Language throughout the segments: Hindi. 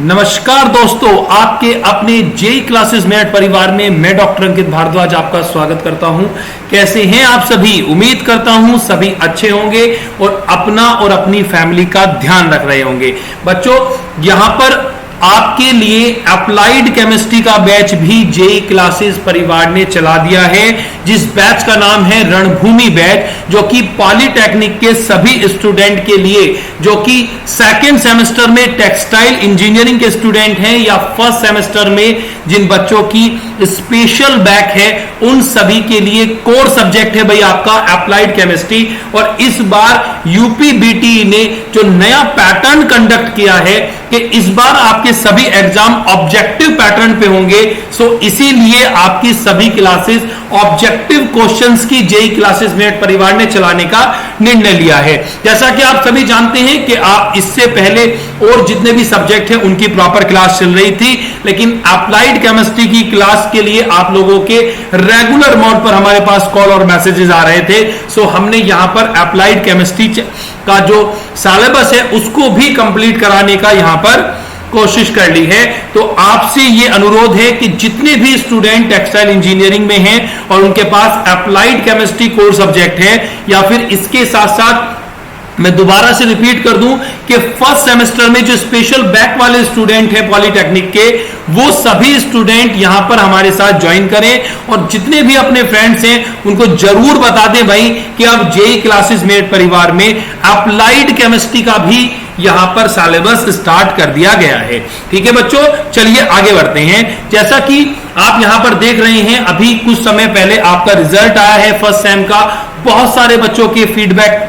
नमस्कार दोस्तों, आपके अपने जेई क्लासेस मेरठ परिवार में मैं डॉक्टर अंकित भारद्वाज आपका स्वागत करता हूं। कैसे हैं आप सभी? उम्मीद करता हूं सभी अच्छे होंगे और अपना और अपनी फैमिली का ध्यान रख रहे होंगे। बच्चों, यहां पर आपके लिए अप्लाइड केमिस्ट्री का बैच भी जेई क्लासेस परिवार ने चला दिया है, जिस बैच का नाम है रणभूमि बैच, जो कि पॉलिटेक्निक के सभी स्टूडेंट के लिए, जो कि सेकेंड सेमेस्टर में टेक्सटाइल इंजीनियरिंग के स्टूडेंट हैं या फर्स्ट सेमेस्टर में जिन बच्चों की स्पेशल बैच है, उन सभी के लिए कोर सब्जेक्ट है भाई आपका अप्लाइड केमिस्ट्री। और इस बार यूपीबीटी ने जो नया पैटर्न कंडक्ट किया है कि इस बार आपके सभी एग्जाम ऑब्जेक्टिव पैटर्न पे होंगे, सो इसीलिए आपकी सभी क्लासेस ऑब्जेक्टिव क्वेश्चंस की जेई क्लासेस मेरठ परिवार ने चलाने का निर्णय लिया है। जैसा कि आप सभी जानते हैं कि आप इससे पहले और जितने भी सब्जेक्ट हैं उनकी प्रॉपर क्लास चल रही थी, लेकिन अप्लाइड केमिस्ट्री की क्लास के लिए आप लोगों के रेगुलर मोड पर हमारे पास कॉल और मैसेजेस आ रहे थे। सो हमने यहां पर अप्लाइड केमिस्ट्री का जो सिलेबस है उसको भी कंप्लीट कराने का यहां पर कोशिश कर ली है। तो आपसे ये अनुरोध है कि जितने भी स्टूडेंट टेक्सटाइल इंजीनियरिंग में हैं और उनके पास अप्लाइड केमिस्ट्री कोर सब्जेक्ट है, या फिर इसके साथ साथ मैं दोबारा से रिपीट कर दूं कि फर्स्ट सेमेस्टर में जो स्पेशल बैक वाले स्टूडेंट हैं पॉलिटेक्निक के, वो सभी स्टूडेंट यहां पर हमारे साथ ज्वाइन करें। और जितने भी अपने फ्रेंड्स हैं उनको जरूर बता दें भाई कि अब जेई क्लासेस मेरठ परिवार में अप्लाइड केमिस्ट्री का भी यहां पर सिलेबस स्टार्ट कर दिया गया है। ठीक है बच्चों, चलिए आगे बढ़ते हैं। जैसा कि आप यहां पर देख रहे हैं, अभी कुछ समय पहले आपका रिजल्ट आया है फर्स्ट सेम का। बहुत सारे बच्चों के फीडबैक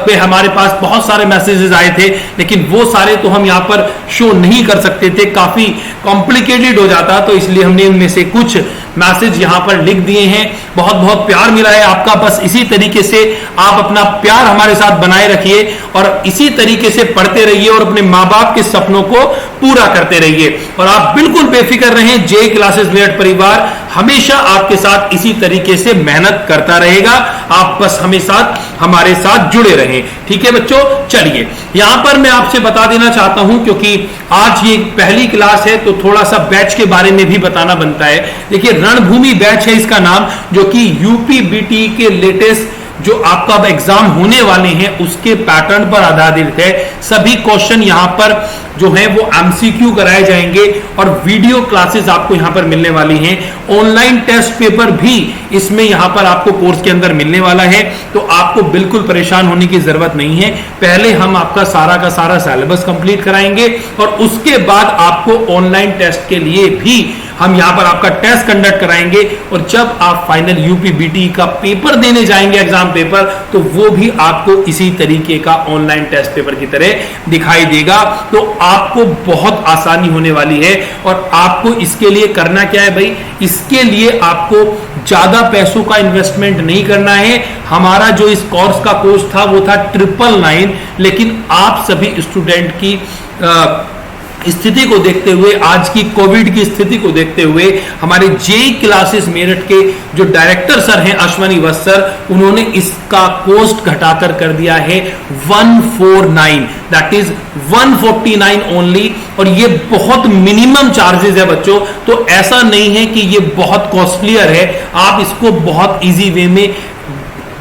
पे हमारे पास बहुत सारे मैसेजेस आए थे, लेकिन वो सारे तो हम यहां पर शो नहीं कर सकते थे, काफी कॉम्प्लिकेटेड हो जाता, तो इसलिए हमने उनमें से कुछ मैसेज यहां पर लिख दिए हैं। बहुत बहुत प्यार मिला है आपका, बस इसी तरीके से आप अपना प्यार हमारे साथ बनाए रखिए और इसी तरीके से पढ़ते रहिए और अपने माँ बाप के सपनों को पूरा करते रहिए। और आप बिल्कुल बेफिक्र रहें, जेई क्लासेस मेरठ परिवार हमेशा आपके साथ इसी तरीके से मेहनत करता रहेगा। आप बस हमेशा हमारे साथ जुड़े रहें। ठीक है बच्चों, चलिए यहां पर मैं आपसे बता देना चाहता हूं, क्योंकि आज ये पहली क्लास है तो थोड़ा सा बैच के बारे में भी बताना बनता है। देखिए, रणभूमि बैच है इसका नाम, जो कि यूपीबीटी के लेटेस्ट जो आपका एग्जाम होने वाले हैं उसके पैटर्न पर आधारित है। सभी क्वेश्चन यहां पर जो है वो एमसीक्यू कराए जाएंगे और वीडियो क्लासेस आपको यहां पर मिलने वाली हैं। ऑनलाइन टेस्ट पेपर भी इसमें यहां पर आपको कोर्स के अंदर मिलने वाला है, तो आपको बिल्कुल परेशान होने की जरूरत नहीं है। पहले हम आपका सारा का सारा सिलेबस कंप्लीट कराएंगे और उसके बाद आपको ऑनलाइन टेस्ट के लिए भी हम यहां पर आपका टेस्ट कंडक्ट कराएंगे। और जब आप फाइनल यूपीबीटी का पेपर देने जाएंगे, एग्जाम पेपर, तो वो भी आपको इसी तरीके का ऑनलाइन टेस्ट पेपर की तरह दिखाई देगा। तो आपको बहुत आसानी होने वाली है। और आपको इसके लिए करना क्या है भाई? इसके लिए आपको ज्यादा पैसों का इन्वेस्टमेंट नहीं करना है। हमारा जो इस कोर्स का कोर्स था वो था 999, लेकिन आप सभी स्टूडेंट की स्थिति को देखते हुए, आज की कोविड की स्थिति को देखते हुए, हमारे जेई क्लासेस मेरठ के जो डायरेक्टर सर हैं अश्वनी वत्स सर, उन्होंने इसका कॉस्ट घटाकर कर दिया है 149, दैट इज 149 ओनली। और ये बहुत मिनिमम चार्जेस है बच्चों, तो ऐसा नहीं है कि ये बहुत कॉस्टलियर है। आप इसको बहुत इजी वे में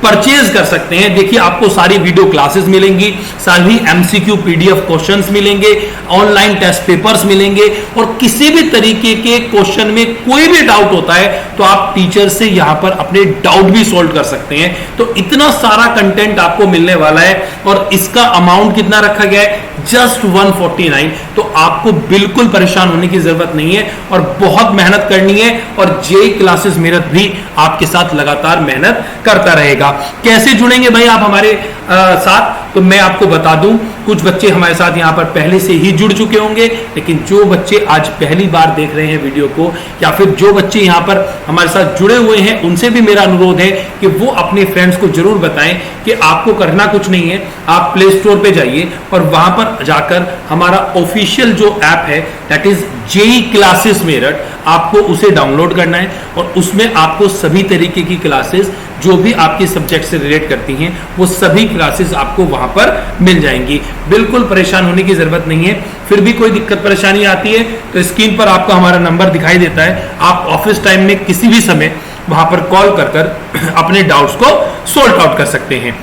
परचेज कर सकते हैं। देखिए, आपको सारी वीडियो क्लासेस मिलेंगी, सारी एमसीक्यू पीडीएफ क्वेश्चंस मिलेंगे, ऑनलाइन टेस्ट पेपर्स मिलेंगे, और किसी भी तरीके के क्वेश्चन में कोई भी डाउट होता है तो आप टीचर से यहां पर अपने डाउट भी सॉल्व कर सकते हैं। तो इतना सारा कंटेंट आपको मिलने वाला है और इसका अमाउंट कितना रखा गया है? जस्ट 149। तो आपको बिल्कुल परेशान होने की जरूरत नहीं है और बहुत मेहनत करनी है। और जेई क्लासेस मेरठ भी आपके साथ लगातार मेहनत करता रहेगा। कैसे जुड़ेंगे भाई आप हमारे साथ? तो मैं आपको बता दूं, कुछ बच्चे हमारे साथ यहां पर पहले से ही जुड़ चुके होंगे, लेकिन जो बच्चे आज पहली बार देख रहे हैं वीडियो को, या फिर जो बच्चे यहां पर हमारे साथ जुड़े हुए हैं, उनसे भी मेरा अनुरोध है कि वो अपने फ्रेंड्स को जरूर बताएं कि आपको करना कुछ नहीं है। आप प्ले स्टोर पे जाइए और वहां पर जाकर हमारा ऑफिशियल जो ऐप है, that is JE classes Meerut, आपको उसे डाउनलोड करना है और उसमें आपको सभी तरीके की क्लासेस जो भी आपके सब्जेक्ट से रिलेट करती हैं वो सभी क्लासेस आपको वहां वहां पर मिल जाएंगी। बिल्कुल परेशान होने की जरूरत नहीं है। फिर भी कोई दिक्कत परेशानी आती है तो स्क्रीन पर आपका हमारा नंबर दिखाई देता है, आप ऑफिस टाइम में किसी भी समय वहां पर कॉल कर अपने डाउट्स को सॉल्व आउट कर सकते हैं।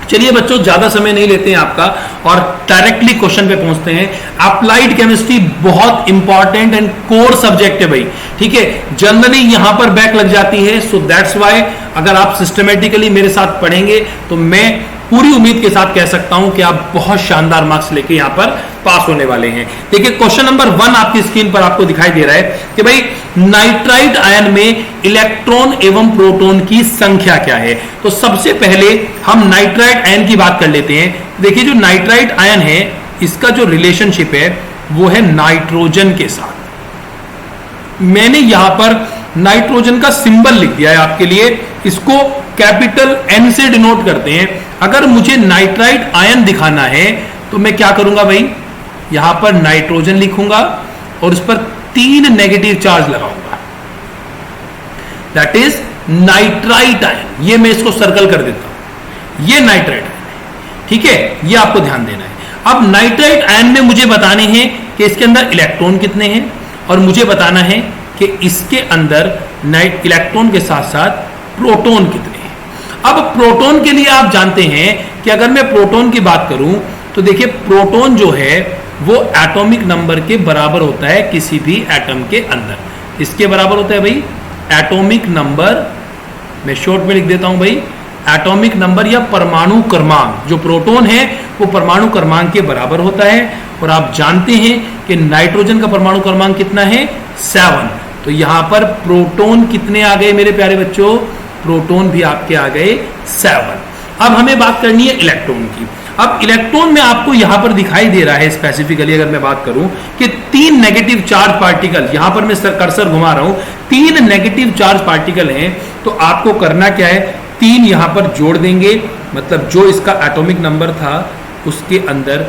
चलिए बच्चों, ज्यादा समय नहीं लेते हैं आपका और डायरेक्टली क्वेश्चन पे पहुंचते हैं। अप्लाइड केमिस्ट्री बहुत इंपॉर्टेंट एंड कोर सब्जेक्ट है भाई, ठीक है। जनरली यहां पर बैक लग जाती है, सो दैट्स व्हाई अगर आप सिस्टमेटिकली मेरे साथ पढ़ेंगे तो मैं पूरी उम्मीद के साथ कह सकता हूं कि आप बहुत शानदार मार्क्स लेके यहां पर पास होने वाले हैं। देखिए क्वेश्चन नंबर 1 आपकी स्क्रीन पर आपको दिखाई दे रहा है कि भाई नाइट्राइट आयन में इलेक्ट्रॉन एवं प्रोटॉन की संख्या क्या है। तो सबसे पहले हम नाइट्राइट आयन की बात कर लेते हैं। देखिए जो नाइट्राइट आयन है इसका जो रिलेशनशिप है वो है नाइट्रोजन के साथ। मैंने यहां पर नाइट्रोजन का सिंबल लिख दिया है आपके लिए, इसको कैपिटल N से डिनोट करते हैं। अगर मुझे नाइट्राइट आयन दिखाना है तो मैं क्या करूंगा भाई, यहां पर नाइट्रोजन लिखूंगा और उस पर 3 नेगेटिव चार्ज लगाऊंगा, दैट इज नाइट्राइट आयन। ये मैं इसको सर्कल कर देता हूं, ये नाइट्राइट आयन है, ठीक है, ये आपको ध्यान देना है। अब नाइट्राइट आयन में मुझे बताने हैं कि इसके अंदर इलेक्ट्रॉन कितने हैं और मुझे बताना है कि इसके अंदर इलेक्ट्रॉन के साथ साथ प्रोटॉन कितने हैं। अब प्रोटॉन के लिए आप जानते हैं कि अगर मैं प्रोटॉन की बात करूं तो देखिए प्रोटॉन जो है वो एटॉमिक नंबर के बराबर होता है किसी भी एटम के अंदर। इसके बराबर होता है भाई एटॉमिक नंबर, मैं शॉर्ट में लिख देता हूं भाई, एटॉमिक नंबर या परमाणु क्रमांक। जो प्रोटॉन है वो परमाणु क्रमांक के बराबर होता है और आप जानते हैं कि नाइट्रोजन का परमाणु क्रमांक कितना है 7। तो यहां पर प्रोटॉन कितने आ गए मेरे प्यारे बच्चों, प्रोटॉन भी आपके आ गए 7। अब हमें बात करनी है इलेक्ट्रॉन की। अब इलेक्ट्रॉन में आपको यहां पर दिखाई दे रहा है स्पेसिफिकली अगर मैं बात करूं कि 3 नेगेटिव चार्ज पार्टिकल, यहां पर मैं कर्सर घुमा रहा हूं, 3 नेगेटिव चार्ज पार्टिकल हैं। तो आपको करना क्या है, 3 यहां पर जोड़ देंगे, मतलब जो इसका एटॉमिक नंबर था उसके अंदर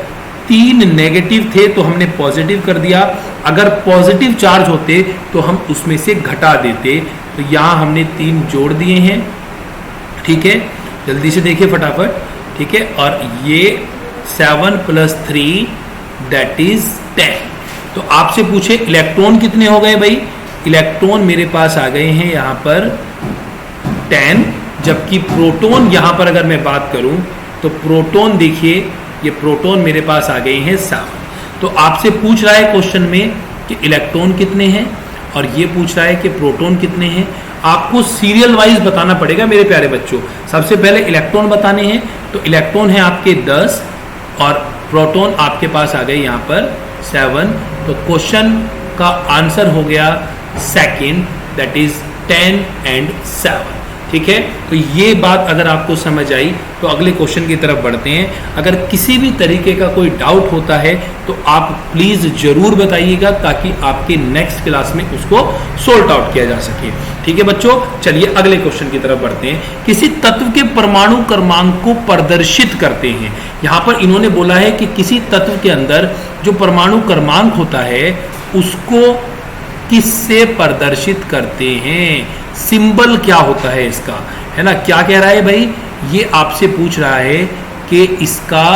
3 नेगेटिव थे तो हमने पॉजिटिव कर दिया। अगर पॉजिटिव चार्ज होते तो हम उसमें से घटा देते। तो यहां हमने 3 जोड़ दिए हैं, ठीक है, जल्दी से देखिए फटाफट, ठीक है। और ये 7 + 3 दैट इज 10। तो आपसे पूछे इलेक्ट्रॉन कितने हो गए भाई, इलेक्ट्रॉन मेरे पास आ गए हैं यहां पर 10, जबकि प्रोटॉन यहां पर अगर मैं बात करूं तो प्रोटॉन देखिए ये प्रोटॉन मेरे पास आ गए हैं 7। तो आपसे पूछ रहा है क्वेश्चन में कि इलेक्ट्रॉन कितने हैं और ये पूछ रहा है कि प्रोटॉन कितने हैं। आपको सीरियल वाइज बताना पड़ेगा मेरे प्यारे बच्चों। सबसे पहले इलेक्ट्रॉन बताने हैं, तो इलेक्ट्रॉन है आपके 10 और प्रोटॉन आपके पास आ गए यहाँ पर 7। तो क्वेश्चन का आंसर हो गया सेकंड, दैट इज 10 and 7, ठीक है। तो ये बात अगर आपको समझ आई तो अगले क्वेश्चन की तरफ बढ़ते हैं। अगर किसी भी तरीके का कोई डाउट होता है तो आप प्लीज जरूर बताइएगा ताकि आपके नेक्स्ट क्लास में उसको सॉल्ट आउट किया जा सके, ठीक है बच्चों। चलिए अगले क्वेश्चन की तरफ बढ़ते हैं। किसी तत्व के परमाणु क्रमांक को प्रदर्शित करते हैं। यहां पर इन्होंने बोला है कि किसी तत्व के अंदर जो परमाणु क्रमांक होता है उसको किससे प्रदर्शित करते हैं, सिंबल क्या होता है इसका, है ना। क्या कह रहा है भाई, ये आपसे पूछ रहा है कि इसका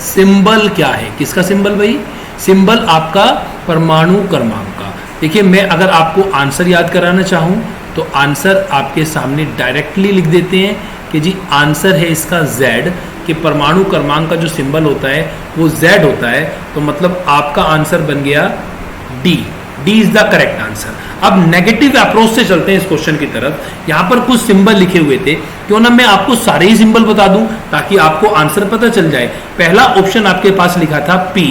सिंबल क्या है। किसका सिंबल भाई, सिंबल आपका परमाणु क्रमांक का। देखिए मैं अगर आपको आंसर याद कराना चाहूं तो आंसर आपके सामने डायरेक्टली लिख देते हैं कि जी आंसर है इसका Z, कि परमाणु क्रमांक का जो सिंबल होता है वो Z होता है। तो मतलब आपका आंसर बन गया D is the correct answer. अब नेगेटिव अप्रोच से चलते हैं इस क्वेश्चन की तरफ। यहां पर कुछ सिंबल लिखे हुए थे, क्यों ना मैं आपको सारे ही सिंबल बता दूं ताकि आपको आंसर पता चल जाए। पहला ऑप्शन आपके पास लिखा था P,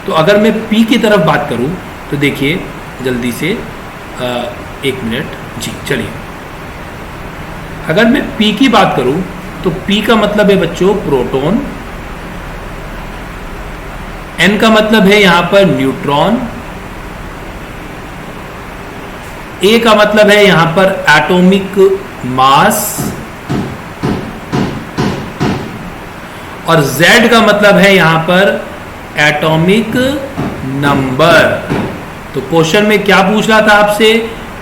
तो अगर मैं P की तरफ बात करूं तो देखिए जल्दी से 1 मिनट जी, चलिए अगर मैं P की बात करूं तो P का मतलब है बच्चों प्रोटॉन, N का मतलब है यहां पर न्यूट्रॉन, A का मतलब है यहां पर एटॉमिक मास और Z का मतलब है यहां पर एटॉमिक नंबर। तो क्वेश्चन में क्या पूछ रहा था आपसे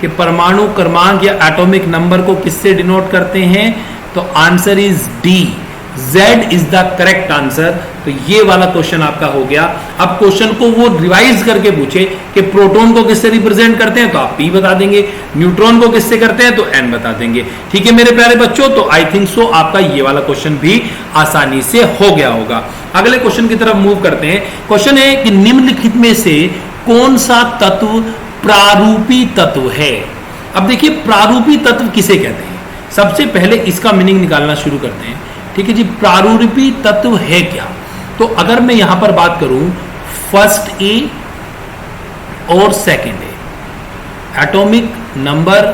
कि परमाणु क्रमांक या एटॉमिक नंबर को किससे डिनोट करते हैं, तो answer is D, Z is the correct answer. तो ये वाला क्वेश्चन आपका हो गया। अब क्वेश्चन को वो रिवाइज करके पूछे कि प्रोटॉन को किससे रिप्रेजेंट करते हैं तो आप P बता देंगे, न्यूट्रॉन को किससे करते हैं तो N बता देंगे। ठीक है मेरे प्यारे बच्चों, तो आई थिंक सो आपका ये वाला क्वेश्चन भी आसानी से हो गया होगा। अगले क्वेश्चन की तरफ मूव करते हैं। क्वेश्चन है कि निम्नलिखित में से कौन सा तत्व प्रारूपी तत्व है। अब देखिए प्रारूपी तत्व किसे कहते हैं, सबसे पहले इसका मीनिंग निकालना शुरू करते हैं। ठीक है जी, प्रारूपी तत्व है क्या। तो अगर मैं यहां पर बात करूं फर्स्ट ए और सेकंड ए, एटॉमिक नंबर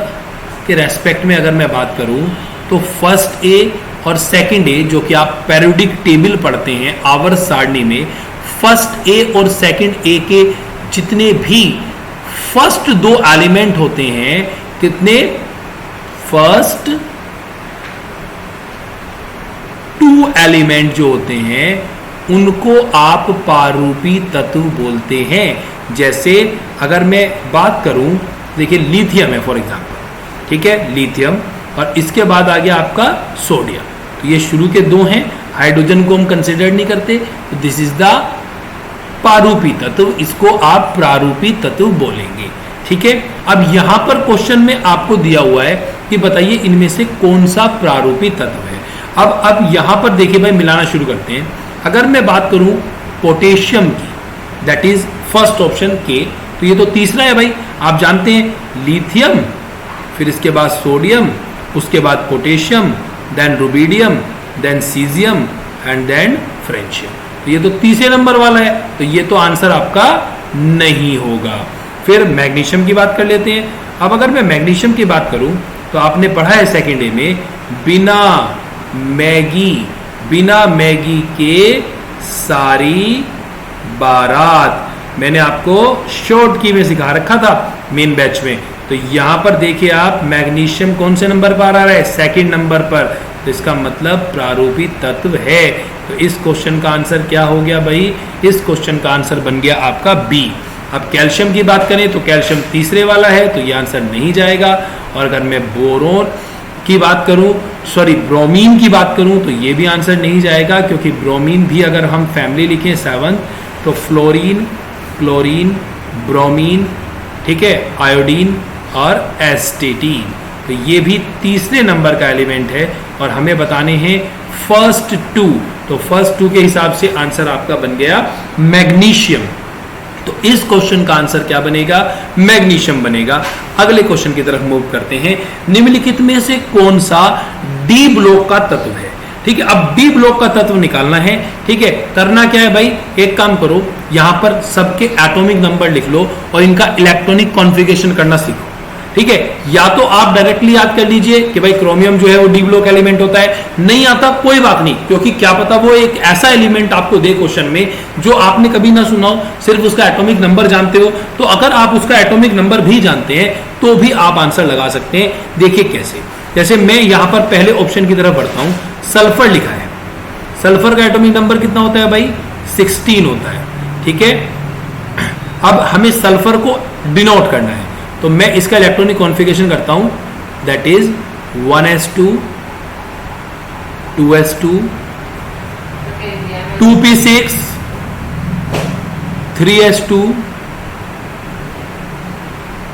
के रेस्पेक्ट में अगर मैं बात करूं तो फर्स्ट ए और सेकंड ए, जो कि आप पेरियोडिक टेबल पढ़ते हैं आवर्त सारणी में, फर्स्ट ए और सेकंड ए के जितने भी फर्स्ट दो एलिमेंट होते हैं, कितने, फर्स्ट टू एलिमेंट जो होते हैं उनको आप प्रारूपी तत्व बोलते हैं। जैसे अगर मैं बात करूं, देखिए लिथियम है फॉर एग्जांपल, ठीक है, लिथियम, और इसके बाद आ गया आपका सोडियम। तो ये शुरू के दो हैं, हाइड्रोजन को हम कंसिडर नहीं करते, तो दिस इज द प्रारूपी तत्व, इसको आप प्रारूपी तत्व बोलेंगे। ठीक है, अब यहां पर क्वेश्चन में आपको दिया हुआ है कि बताइए इनमें से कौन सा प्रारूपी तत्व है। अब यहां पर देखिए भाई, मिलाना शुरू करते हैं। अगर मैं बात करूं पोटेशियम की, दैट इज फर्स्ट ऑप्शन के, तो ये तो तीसरा है भाई, आप जानते हैं लिथियम, फिर इसके बाद सोडियम, उसके बाद potassium, then rubidium, then caesium and then francium. तो ये तो तीसरे नंबर वाला है, तो ये तो आंसर आपका नहीं होगा। फिर मैग्नीशियम की बात कर लेते हैं। अब अगर मैं मैग्नीशियम की बात करूं तो आपने पढ़ा है सेकेंड ए में, बिना मैगी के सारी बारात, मैंने आपको शॉर्ट की में सिखा रखा था मेन बैच में। तो यहां पर देखिए आप, मैग्नीशियम कौन से नंबर पर आ रहा है, सेकंड नंबर पर, तो इसका मतलब प्रारूपी तत्व है। तो इस क्वेश्चन का आंसर क्या हो गया भाई, इस क्वेश्चन का आंसर बन गया आपका बी। अब कैल्शियम की बात करें तो कैल्शियम तीसरे वाला है, तो ये आंसर नहीं जाएगा। और अगर मैं बोरोन की बात करूं, सॉरी ब्रोमीन की बात करूं, तो ये भी आंसर नहीं जाएगा, क्योंकि ब्रोमीन भी अगर हम फैमिली लिखें 7 तो फ्लोरीन, क्लोरीन, ब्रोमीन, ठीक है, आयोडीन और एस्टेटीन, तो ये भी तीसरे नंबर का एलिमेंट है। और हमें बताने हैं फर्स्ट टू, तो फर्स्ट टू के हिसाब से आंसर आपका बन गया मैग्नीशियम। तो इस क्वेश्चन का आंसर क्या बनेगा, मैग्नीशियम बनेगा। अगले क्वेश्चन की तरफ मूव करते हैं। निम्नलिखित में से कौन सा डी ब्लॉक का तत्व है। ठीक है, अब डी ब्लॉक का तत्व निकालना है। ठीक है, करना क्या है भाई, एक काम करो, यहां पर सबके एटॉमिक नंबर लिख लो और इनका इलेक्ट्रॉनिक कॉन्फ़िगरेशन करना सीखो। ठीक है, या तो आप डायरेक्टली याद कर लीजिए कि भाई क्रोमियम जो है वो डी ब्लॉक एलिमेंट होता है, नहीं आता कोई बात नहीं, क्योंकि क्या पता वो एक ऐसा एलिमेंट आपको दे क्वेश्चन में जो आपने कभी ना सुना हो, सिर्फ उसका एटॉमिक नंबर जानते हो। तो अगर आप उसका एटॉमिक नंबर भी जानते हैं तो भी आप आंसर लगा सकते हैं। देखिए कैसे, जैसे मैं यहां पर पहले ऑप्शन की तरफ बढ़ता हूं, सल्फर लिखा है, सल्फर का एटॉमिक नंबर कितना होता है भाई, 16 होता है। ठीक है, अब हमें सल्फर को डिनोट करना है, तो मैं इसका इलेक्ट्रॉनिक कॉन्फ़िगरेशन करता हूं, that is 1s2, 2s2, 2p6, 3s2,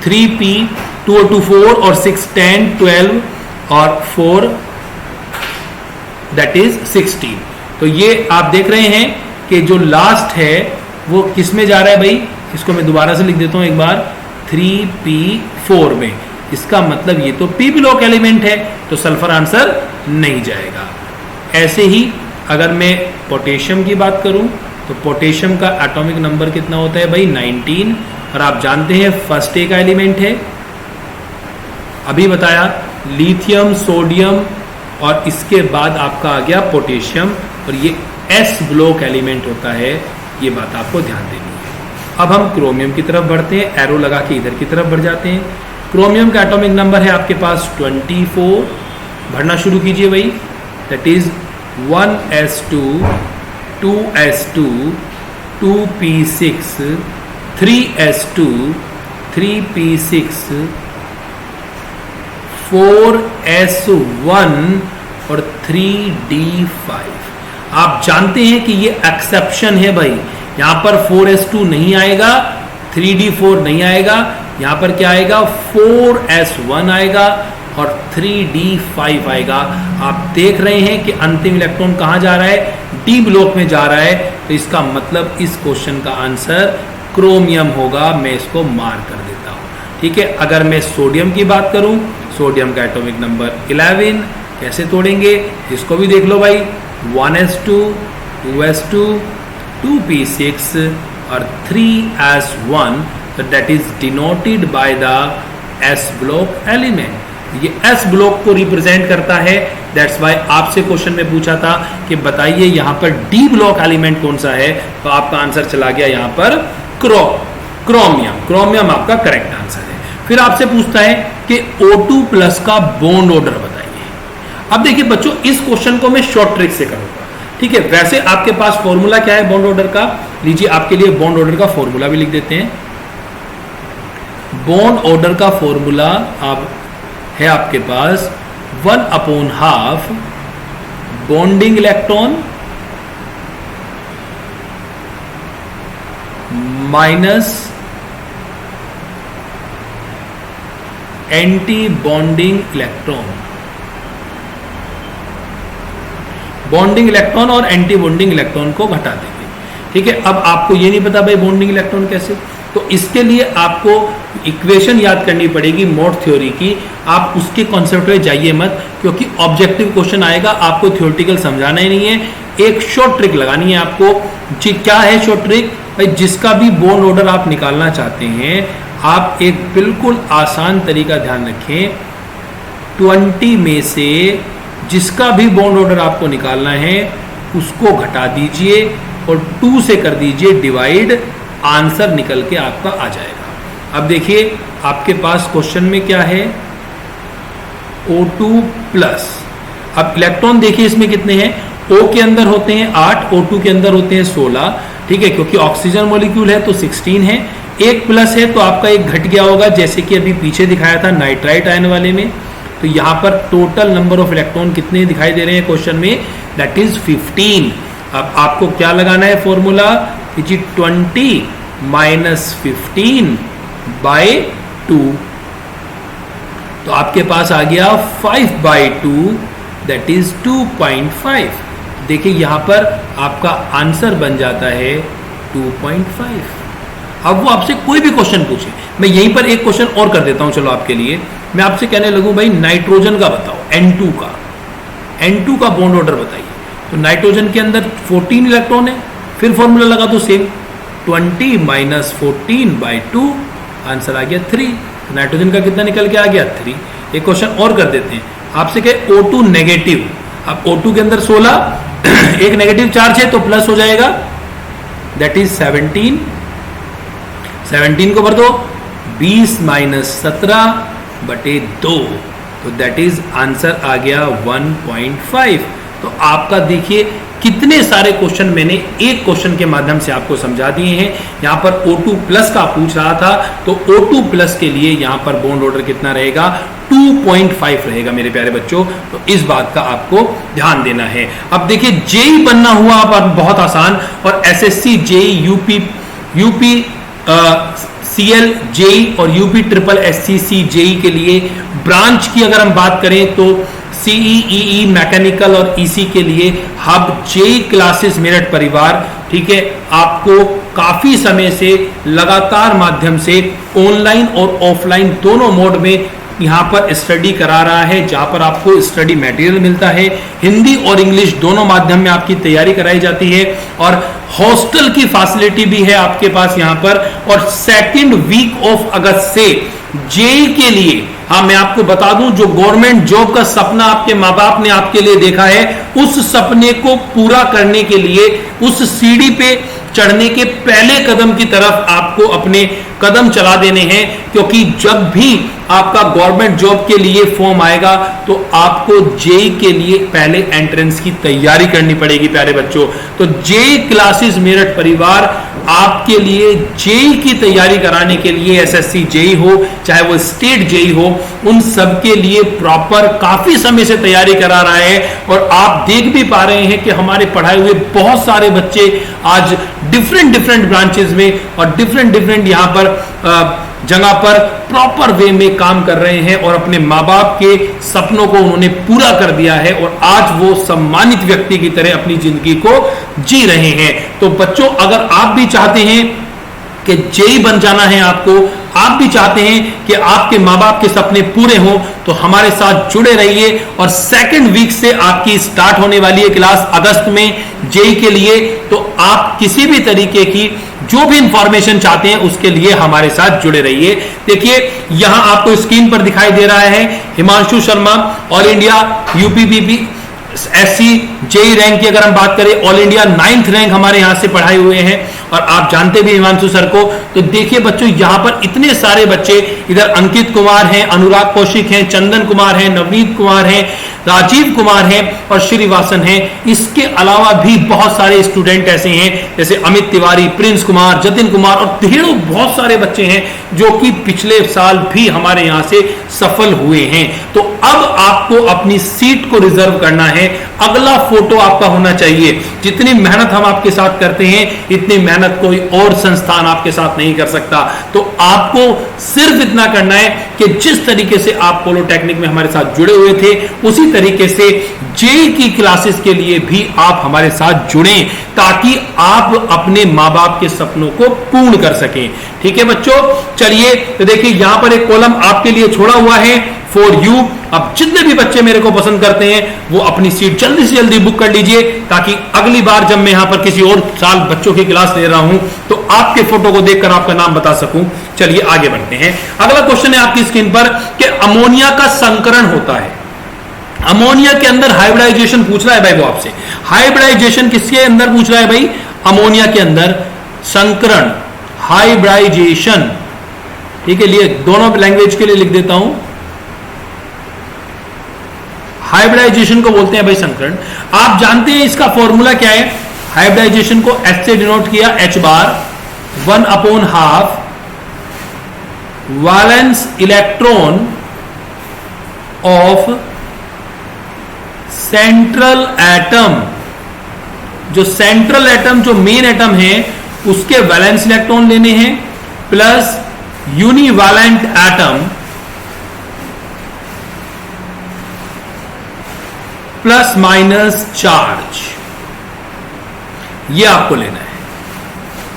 3p, 2o2 4 और 6 10 12 और 4 दैट इज 16। तो ये आप देख रहे हैं कि जो लास्ट है वो किस में जा रहा है भाई, इसको मैं दोबारा से लिख देता हूं एक बार, 3p4 में। इसका मतलब ये तो p ब्लॉक एलिमेंट है, तो सल्फर आंसर नहीं जाएगा। ऐसे ही अगर मैं पोटेशियम की बात करूं तो पोटेशियम का एटॉमिक नंबर कितना होता है भाई, 19, और आप जानते हैं फर्स्ट ए का एलिमेंट है, अभी बताया, लिथियम, सोडियम, और इसके बाद आपका आ गया पोटेशियम, और ये एस ब्लॉक एलिमेंट होता है, ये बात आपको ध्यान देनी है। अब हम क्रोमियम की तरफ बढ़ते हैं, एरो लगा के इधर की तरफ बढ़ जाते हैं। क्रोमियम का एटॉमिक नंबर है आपके पास 24, भरना शुरू कीजिए भाई, that is 1s2, 2s2, 2p6, 3s2, 3p6, 4s1 और 3d5। आप जानते हैं कि ये एक्सेप्शन है भाई, यहां पर 4s2 नहीं आएगा, 3d4 नहीं आएगा, यहां पर क्या आएगा 4s1 आएगा और 3d5 आएगा। आप देख रहे हैं कि अंतिम इलेक्ट्रॉन कहां जा रहा है, डी ब्लॉक में जा रहा है, तो इसका मतलब इस क्वेश्चन का आंसर क्रोमियम होगा। मैं इसको मार्क कर देता हूं, ठीक है। अगर मैं सोडियम की बात करूं, सोडियम का एटॉमिक नंबर 11, कैसे तोड़ेंगे इसको भी देख लो भाई, 1s2, 2s2, 2p6 और 3s1, तो that is denoted by the s block element. ये s ब्लॉक को रिप्रेजेंट करता है, दैट्स वाई आपसे क्वेश्चन में पूछा था कि बताइए यहां पर d ब्लॉक एलिमेंट कौन सा है, तो आपका आंसर चला गया यहां पर क्रोमियम। क्रोमियम आपका करेक्ट आंसर है। फिर आपसे पूछता है कि O2+ का बॉन्ड ऑर्डर बताइए। अब देखिए बच्चों, इस क्वेश्चन को मैं शॉर्ट ट्रिक से करूंगा, ठीक है। वैसे आपके पास फॉर्मूला क्या है बॉन्ड ऑर्डर का, लीजिए आपके लिए बॉन्ड ऑर्डर का फॉर्मूला भी लिख देते हैं। बॉन्ड ऑर्डर का फॉर्मूला आप है आपके पास 1/2 bonding electron minus anti bonding electron. Bonding electron और एंटी बॉन्डिंग इलेक्ट्रॉन को घटा देंगे, ठीक है। अब आपको ये नहीं पता भाई बॉन्डिंग इलेक्ट्रॉन कैसे, तो इसके लिए आपको इक्वेशन याद करनी पड़ेगी मोड थ्योरी की। आप उसके कॉन्सेप्ट में जाइए मत, क्योंकि ऑब्जेक्टिव क्वेश्चन आएगा, आपको थ्योरेटिकल समझाना ही नहीं है। एक शॉर्ट ट्रिक लगानी है आपको। जी क्या है शॉर्ट ट्रिक भाई, जिसका भी बॉन्ड ऑर्डर आप निकालना चाहते हैं, आप एक बिल्कुल आसान तरीका ध्यान रखें। 20 में से जिसका भी बॉन्ड ऑर्डर आपको निकालना है उसको घटा दीजिए और 2 से कर दीजिए डिवाइड, आंसर निकल के आपका आ जाएगा। अब देखिए आपके पास क्वेश्चन में क्या है, O2+। अब इलेक्ट्रॉन देखिए इसमें कितने हैं, O के अंदर होते हैं 8, O2 के अंदर होते हैं 16, ठीक है। क्योंकि ऑक्सीजन मॉलिक्यूल है तो 16 है, एक प्लस है तो आपका एक घट गया होगा, जैसे कि अभी पीछे दिखाया था नाइट्राइट आयन वाले में। तो यहां पर टोटल नंबर ऑफ इलेक्ट्रॉन कितने दिखाई दे रहे हैं क्वेश्चन में, दैट इज 15। अब आपको क्या लगाना है फॉर्मूला, 20 माइनस 15 बाय 2, तो आपके पास आ गया 5/2, दैट इज 2.5। देखिए यहां पर आपका आंसर बन जाता है 2.5। अब वो आपसे कोई भी क्वेश्चन पूछे, मैं यहीं पर एक क्वेश्चन और कर देता हूं, चलो आपके लिए। मैं आपसे कहने लगूं भाई नाइट्रोजन का बताओ, N2 का बॉन्ड ऑर्डर बताइए। तो नाइट्रोजन के अंदर 14 इलेक्ट्रॉन है, फिर फॉर्मूला लगा दो सेम, 20 माइनस 14/2, आंसर आ गया 3। नाइट्रोजन का कितना निकल के आ गया 3। एक क्वेश्चन और कर देते हैं, आपसे कहे O2 नेगेटिव। अब O2 के अंदर 16, एक नेगेटिव चार्ज है तो प्लस हो जाएगा, दैट इज 17। 17 को भर दो, 20 माइनस 17/2, तो दैट इज आंसर आ गया 1.5। तो आपका देखिए कितने सारे क्वेश्चन मैंने एक क्वेश्चन के माध्यम से आपको समझा दिए हैं। यहां पर O2+ का पूछ रहा था, तो O2+ के लिए यहां पर बॉन्ड ऑर्डर कितना रहेगा, 2.5 रहेगा मेरे प्यारे बच्चों। तो इस बात का आपको ध्यान देना है। अब देखिए जेई बनना हुआ आप बहुत आसान, और SSC JE, UP CL JE और UP SSC जेई के लिए ब्रांच की अगर हम बात करें तो CE मैकेनिकल और EC के लिए हब जेई क्लासेस मेरठ परिवार, ठीक है, आपको काफी समय से लगातार माध्यम से ऑनलाइन और ऑफलाइन दोनों मोड में यहां पर स्टडी करा रहा है, जहां पर आपको स्टडी मटेरियल मिलता है। हिंदी और इंग्लिश दोनों माध्यम में आपकी तैयारी कराई जाती है, और हॉस्टल की फैसिलिटी भी है आपके पास यहां पर। और सेकंड वीक ऑफ अगस्त से जेई के लिए, हाँ मैं आपको बता दूं, जो गवर्नमेंट जॉब का सपना आपके माँ बाप ने आपके लिए देखा है, उस सपने को पूरा करने के लिए उस सीढ़ी पे चढ़ने के पहले कदम की तरफ आपको अपने कदम चला देने हैं। क्योंकि जब भी आपका गवर्नमेंट जॉब के लिए फॉर्म आएगा तो आपको जेई के लिए पहले एंट्रेंस की तैयारी करनी पड़ेगी प्यारे बच्चों। तो जेई क्लासेस मेरठ परिवार आपके लिए जेई की तैयारी कराने के लिए, एसएससी जेई हो चाहे वो स्टेट जेई हो, उन सब के लिए प्रॉपर काफी समय से तैयारी करा रहा है। और आप देख भी पा रहे हैं कि हमारे पढ़ाए हुए बहुत सारे बच्चे आज डिफरेंट ब्रांचेस में और डिफरेंट यहां पर जगह पर प्रॉपर वे में काम कर रहे हैं और अपने माँ बाप के सपनों को उन्होंने पूरा कर दिया है और आज वो सम्मानित व्यक्ति की तरह अपनी जिंदगी को जी रहे हैं। तो बच्चों, अगर आप भी चाहते हैं कि जेई बन जाना है आपको, आप भी चाहते हैं कि आपके माँ बाप के सपने पूरे हों, तो हमारे साथ जुड़े रहिए। और सेकंड वीक से आपकी स्टार्ट होने वाली है क्लास अगस्त में जेई के लिए। तो आप किसी भी तरीके की जो भी इंफॉर्मेशन चाहते हैं उसके लिए हमारे साथ जुड़े रहिए। देखिए यहां आपको स्क्रीन पर दिखाई दे रहा है Himanshu Sharma, all India UPPSC JE rank की अगर हम बात करें, ऑल इंडिया 9th रैंक हमारे यहां से पढ़ाए हुए हैं और आप जानते भी हिमांशु सर को। तो देखिए बच्चों, यहां पर इतने सारे बच्चे, इधर अंकित कुमार हैं, अनुराग कौशिक हैं, चंदन कुमार हैं, नवनीत कुमार हैं, राजीव कुमार हैं और श्रीवासन हैं। इसके अलावा भी बहुत सारे स्टूडेंट ऐसे हैं जैसे अमित तिवारी, प्रिंस कुमार, जतिन कुमार और ढेरों बहुत सारे बच्चे हैं जो कि पिछले साल भी हमारे यहां से सफल हुए हैं। तो अब आपको अपनी सीट को रिजर्व करना है। अगला फोटो आपका होना चाहिए। जितनी मेहनत हम आपके साथ करते हैं इतनी मेहनत कोई और संस्थान आपके साथ नहीं कर सकता। तो आपको सिर्फ इतना करना है कि जिस तरीके से आप पॉलिटेक्निक में हमारे साथ जुड़े हुए थे उसी तरीके से जेई की क्लासेस के लिए भी आप हमारे साथ जुड़ें ताकि आप अपने मां बाप के सपनों को पूर्ण कर सकें। ठीक है बच्चों, चलिए तो देखिए यहां पर एक कॉलम आपके लिए छोड़ा हुआ है फॉर यू। अब जितने भी बच्चे मेरे को पसंद करते हैं वो अपनी सीट जल्दी से जल्दी बुक कर लीजिए ताकि अगली बार जब मैं यहां पर किसी और साल बच्चों की क्लास ले रहा हूं तो आपके फोटो को देखकर आपका नाम बता सकूं। चलिए आगे बढ़ते हैं। अगला क्वेश्चन है आपकी स्क्रीन पर कि अमोनिया का संकरण होता है। अमोनिया के अंदर हाइब्रिडाइजेशन पूछ रहा है भाई वो आपसे। हाइब्रिडाइजेशन किसके अंदर पूछ रहा है भाई? अमोनिया के अंदर संकरण, हाइब्रिडाइजेशन। ठीक है, लिए दोनों लैंग्वेज के लिए लिख देता हूं। हाइब्रिडाइजेशन को बोलते हैं भाई संकरण। आप जानते हैं इसका फॉर्मूला क्या है? हाइब्रिडाइजेशन को H से डिनोट किया, H bar 1/2 valence electron of central atom. जो सेंट्रल एटम, जो मेन एटम है उसके वैलेंस इलेक्ट्रॉन लेने हैं plus univalent atom plus minus charge, ये आपको लेना है।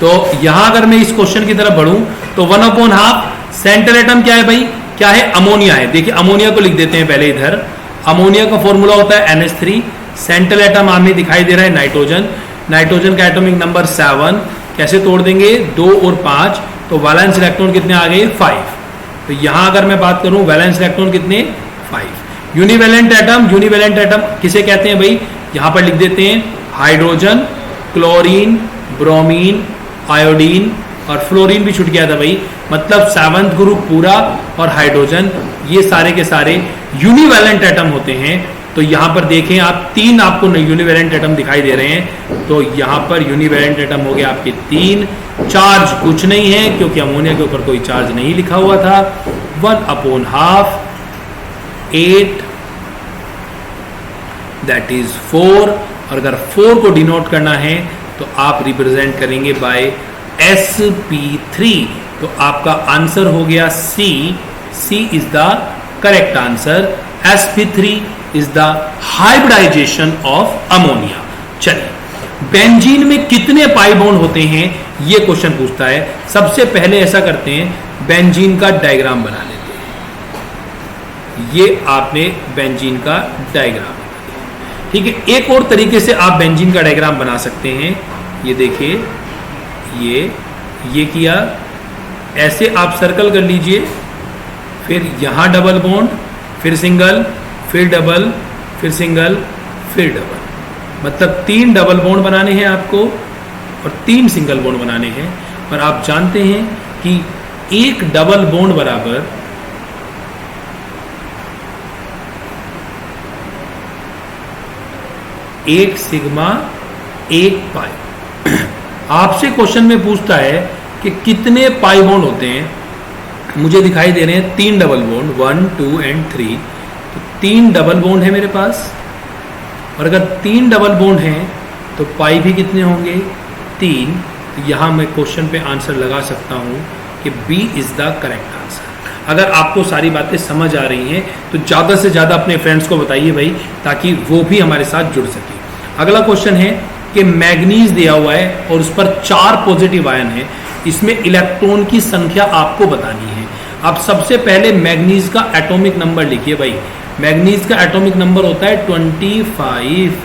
तो यहां अगर मैं इस क्वेश्चन की तरफ बढ़ूं तो 1/2 सेंट्रल एटम क्या है भाई? क्या है? अमोनिया है। देखिए अमोनिया को लिख देते हैं पहले इधर। अमोनिया का फॉर्मूला होता है NH3। सेंट्रल एटम हमें दिखाई दे रहा है नाइट्रोजन। नाइट्रोजन का एटॉमिक नंबर 7। कैसे तोड़ देंगे? 2 और 5। तो वैलेंस इलेक्ट्रॉन कितने आ गए? 5। तो यहां अगर मैं बात करूं वैलेंस इलेक्ट्रॉन कितने? 5। यूनिवैलेंट एटम, यूनिवैलेंट एटम किसे कहते हैं भाई? यहां पर लिख देते हैं हाइड्रोजन, क्लोरीन, ब्रोमीन, आयोडीन और फ्लोरीन भी छूट गया था भाई। मतलब 7th ग्रुप पूरा और हाइड्रोजन, ये सारे के सारे यूनिवैलेंट एटम होते हैं। तो यहां पर देखें आप 3 आपको यूनिवैलेंट एटम दिखाई दे रहे हैं। तो यहां पर यूनिवैलेंट एटम हो गया आपके 3। चार्ज कुछ नहीं है क्योंकि अमोनिया के ऊपर कोई चार्ज नहीं लिखा हुआ था। 1/2 8 दैट इज 4। और अगर 4 को डिनोट करना है तो आप रिप्रेजेंट करेंगे बाय sp3। तो आपका आंसर हो गया C। C is the correct answer. sp3 is the hybridisation of ammonia. चलिए बेंजीन में कितने पाई बॉन्ड होते हैं ये क्वेश्चन पूछता है। सबसे पहले ऐसा करते हैं, बेंजीन का डायग्राम बना लेते हैं। ये आपने बेंजीन का डायग्राम, ठीक है। एक और तरीके से आप बेंजीन का डायग्राम बना सकते हैं। ये देखिए, ये किया, ऐसे आप सर्कल कर लीजिए, फिर यहां डबल बॉन्ड, फिर सिंगल, फिर डबल, फिर सिंगल, फिर डबल। मतलब 3 डबल बॉन्ड बनाने हैं आपको और 3 सिंगल बॉन्ड बनाने हैं। और आप जानते हैं कि एक डबल बॉन्ड बराबर एक सिग्मा 1 पाई। आपसे क्वेश्चन में पूछता है कि कितने पाई बॉन्ड होते हैं। मुझे दिखाई दे रहे हैं 3 डबल बॉन्ड, 1 2 एंड 3। तो 3 डबल बॉन्ड है मेरे पास, और अगर 3 डबल बॉन्ड हैं तो पाई भी कितने होंगे, 3। तो यहाँ मैं क्वेश्चन पे आंसर लगा सकता हूँ कि B is the correct answer. अगर आपको सारी बातें समझ आ रही हैं तो ज़्यादा से ज़्यादा अपने फ्रेंड्स को बताइए भाई, ताकि वो भी हमारे साथ जुड़ सके। अगला क्वेश्चन है कि मैग्नीज दिया हुआ है और उस पर 4 पॉजिटिव आयन है, इसमें इलेक्ट्रॉन की संख्या आपको बतानी है। अब सबसे पहले मैग्नीज का एटॉमिक नंबर लिखिए भाई। मैग्नीज का एटॉमिक नंबर होता है 25।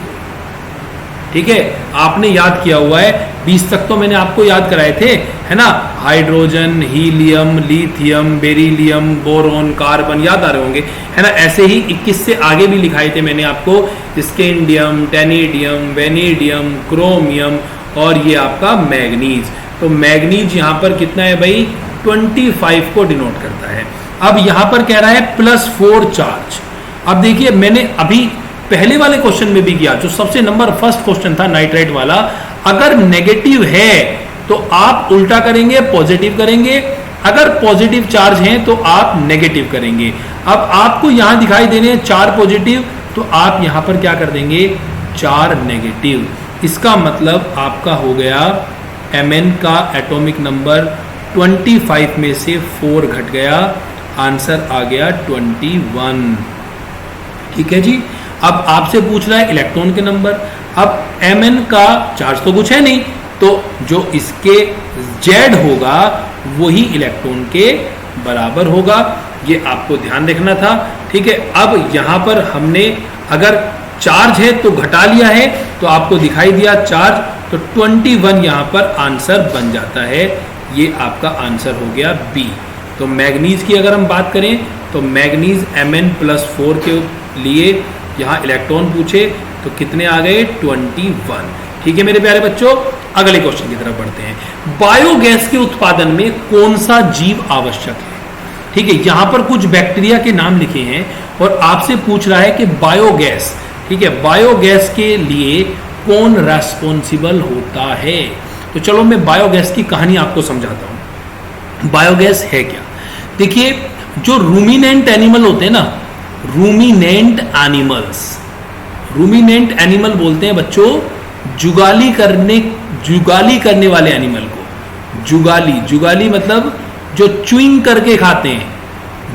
ठीक है, आपने याद किया हुआ है, 20 तक तो मैंने आपको याद कराए थे, है ना। Hydrogen, helium, lithium, beryllium, boron, carbon याद आ रहे होंगे, है ना। ऐसे ही 21 से आगे भी लिखाए थे मैंने आपको, स्कैंडियम, टेनेडियम, वेनेडियम, क्रोमियम और ये आपका मैग्नीज। तो मैग्नीज यहाँ पर कितना है भाई, 25 को डिनोट करता है। अब यहाँ पर कह रहा है +4 चार्ज। अब देखिए, मैंने अभी पहले वाले क्वेश्चन में भी किया, जो सबसे नंबर फर्स्ट क्वेश्चन था नाइट्राइट वाला, अगर नेगेटिव है तो आप उल्टा करेंगे, पॉजिटिव करेंगे। अगर पॉजिटिव चार्ज हैं तो आप नेगेटिव करेंगे। अब आपको यहां दिखाई दे रहे हैं 4 पॉजिटिव, तो आप यहां पर क्या कर देंगे, 4 नेगेटिव। इसका मतलब आपका हो गया Mn का एटॉमिक नंबर 25 में से 4 घट गया, आंसर आ गया 21। ठीक है जी। अब आपसे पूछ रहा है इलेक्ट्रॉन के नंबर। अब Mn का चार्ज तो कुछ है नहीं, तो जो इसके Z होगा वही इलेक्ट्रॉन के बराबर होगा, ये आपको ध्यान रखना था। ठीक है, अब यहां पर हमने अगर चार्ज है तो घटा लिया है, तो आपको दिखाई दिया चार्ज, तो 21 यहां पर आंसर बन जाता है। ये आपका आंसर हो गया बी। तो मैग्नीज की अगर हम बात करें तो मैग्नीज Mn+4 के लिए यहाँ इलेक्ट्रॉन पूछे तो कितने आ गए, 21। ठीक है मेरे प्यारे बच्चों, अगले क्वेश्चन की तरफ बढ़ते हैं। बायोगैस के उत्पादन में कौन सा जीव आवश्यक है। ठीक है, यहां पर कुछ बैक्टीरिया के नाम लिखे हैं और आपसे पूछ रहा है कि बायोगैस, ठीक है, बायोगैस के लिए कौन रेस्पॉन्सिबल होता है। तो चलो मैं बायोगैस की कहानी आपको समझाता हूं। बायोगैस है क्या, देखिए, जो रूमिनेंट एनिमल होते हैं ना, रूमिनेंट एनिमल बोलते हैं बच्चों जुगाली करने वाले एनिमल को। जुगाली मतलब जो च्युइंग करके खाते हैं,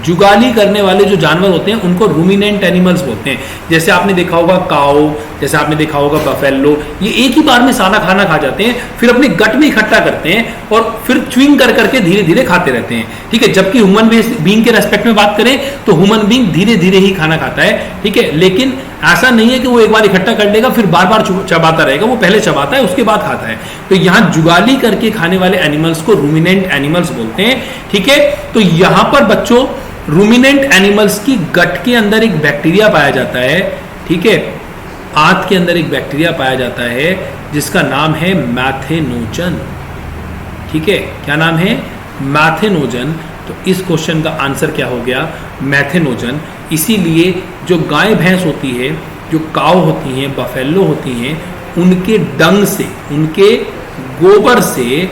जुगाली करने वाले जो जानवर होते हैं उनको रूमिनेंट एनिमल्स बोलते हैं। जैसे आपने देखा होगा काऊ, जैसे आपने देखा होगा बफेलो, ये एक ही बार में सारा खाना खा जाते हैं, फिर अपने गट में इकट्ठा करते हैं और फिर च्युइंग कर करके धीरे धीरे खाते रहते हैं। ठीक है, जबकि ह्यूमन बीइंग के रेस्पेक्ट में बात करें तो ह्यूमन बीइंग धीरे धीरे ही खाना खाता है। ठीक है, लेकिन ऐसा नहीं है कि वो एक बार इकट्ठा कर लेगा फिर बार बार चबाता रहेगा, वो पहले चबाता है उसके बाद खाता है। तो यहाँ जुगाली करके खाने वाले एनिमल्स को रूमिनेंट एनिमल्स बोलते हैं। ठीक है, तो यहां पर बच्चों रूमिनेंट एनिमल्स की गट के अंदर एक बैक्टीरिया पाया जाता है। ठीक है, आंत के अंदर एक बैक्टीरिया पाया जाता है जिसका नाम है मैथेनोजन। ठीक है, क्या नाम है, मैथेनोजन। तो इस क्वेश्चन का आंसर क्या हो गया, मैथेनोजन। इसीलिए जो गाय भैंस होती है, जो काऊ होती हैं, बफेलो होती हैं, उनके डंग से, उनके गोबर से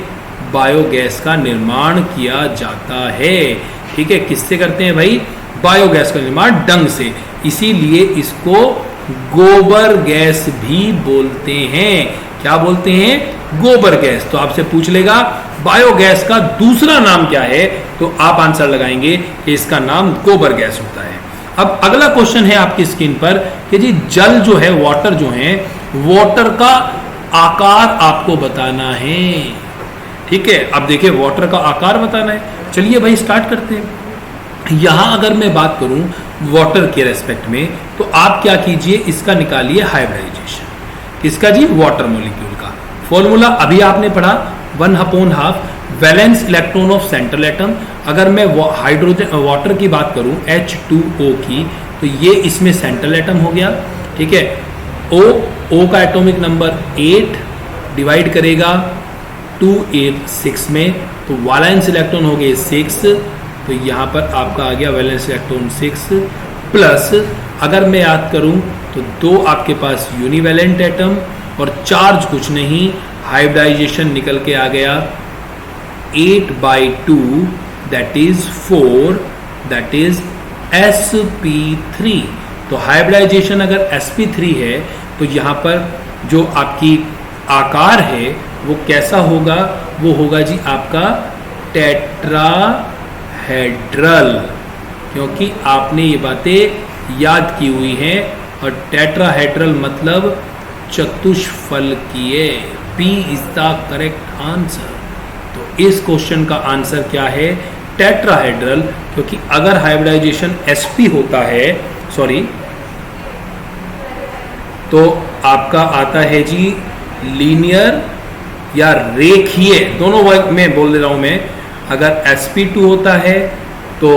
बायोगैस का निर्माण किया जाता है। ठीक है, किससे करते हैं भाई, बायोगैस का निर्माण डंग से, इसीलिए इसको गोबर गैस भी बोलते हैं। क्या बोलते हैं, गोबर गैस। तो आपसे पूछ लेगा बायोगैस का दूसरा नाम क्या है, तो आप आंसर लगाएंगे कि इसका नाम गोबर गैस होता है। अब अगला क्वेश्चन है आपकी स्क्रीन पर कि जी जल जो है, वाटर जो है, वाटर का आकार आपको बताना है। ठीक है, अब देखिए वाटर का आकार बताना है, चलिए भाई स्टार्ट करते हैं। यहां अगर मैं बात करूं वाटर के रेस्पेक्ट में, तो आप क्या कीजिए, इसका निकालिए हाइब्रिडाइजेशन। किसका जी, वाटर मॉलिक्यूल का। फॉर्मूला अभी आपने पढ़ा, 1/2 valence electron of central atom. अगर मैं हाइड्रोजन वाटर की बात करूं H2O की, तो ये इसमें सेंट्रल एटम हो गया। ठीक है, O का एटॉमिक नंबर 8 डिवाइड करेगा 2 8 6 में, तो वैलेंस इलेक्ट्रॉन हो गए 6, तो यहाँ पर आपका आ गया वैलेंस इलेक्ट्रॉन 6 प्लस, अगर मैं याद करूँ तो 2 आपके पास यूनिवैलेंट एटम और चार्ज कुछ नहीं, हाइब्रिडाइजेशन निकल के आ गया 8/2 that is 4 that is sp3। तो हाइब्रिडाइजेशन अगर sp3 है तो यहां पर जो आपकी आकार है वो कैसा होगा, वो होगा जी आपका टेट्राहेड्रल, क्योंकि आपने ये बातें याद की हुई हैं। और टेट्राहेड्रल मतलब चतुष्फलकीय। P is the correct answer. तो इस क्वेश्चन का आंसर क्या है, टेट्राहेड्रल, क्योंकि अगर हाइब्रिडाइजेशन sp होता है, सॉरी, तो आपका आता है जी लीनियर या रेखीय, दोनों वर्ग में बोल दे रहा हूं मैं। अगर sp2 होता है तो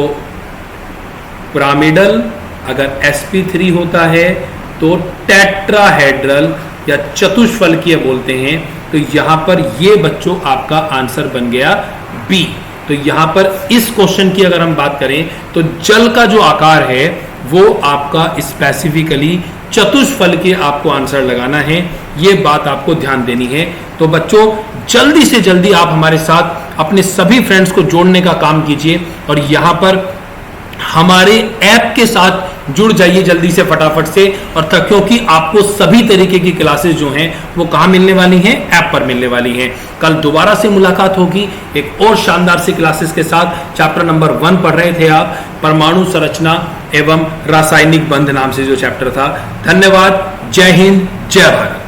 पिरामिडल, अगर sp3 होता है तो टेट्राहेड्रल या चतुष्फलकीय बोलते हैं। तो यहां पर ये बच्चों आपका आंसर बन गया बी। तो यहां पर इस क्वेश्चन की अगर हम बात करें तो जल का जो आकार है वो आपका स्पेसिफिकली चतुष्फलकीय आपको आंसर लगाना है, ये बात आपको ध्यान देनी है। तो बच्चों जल्दी से जल्दी आप हमारे साथ अपने सभी फ्रेंड्स को जोड़ने का काम कीजिए और यहां पर हमारे ऐप के साथ जुड़ जाइए जल्दी से फटाफट से। और क्योंकि आपको सभी तरीके की क्लासेस जो हैं वो कहां मिलने वाली हैं, ऐप पर मिलने वाली हैं। कल दोबारा से मुलाकात होगी एक और शानदार सी क्लासेस के साथ। चैप्टर नंबर 1 पढ़ रहे थे आप, परमाणु संरचना एवं रासायनिक बंध नाम से जो चैप्टर था। धन्यवाद, जय हिंद, जय भारत।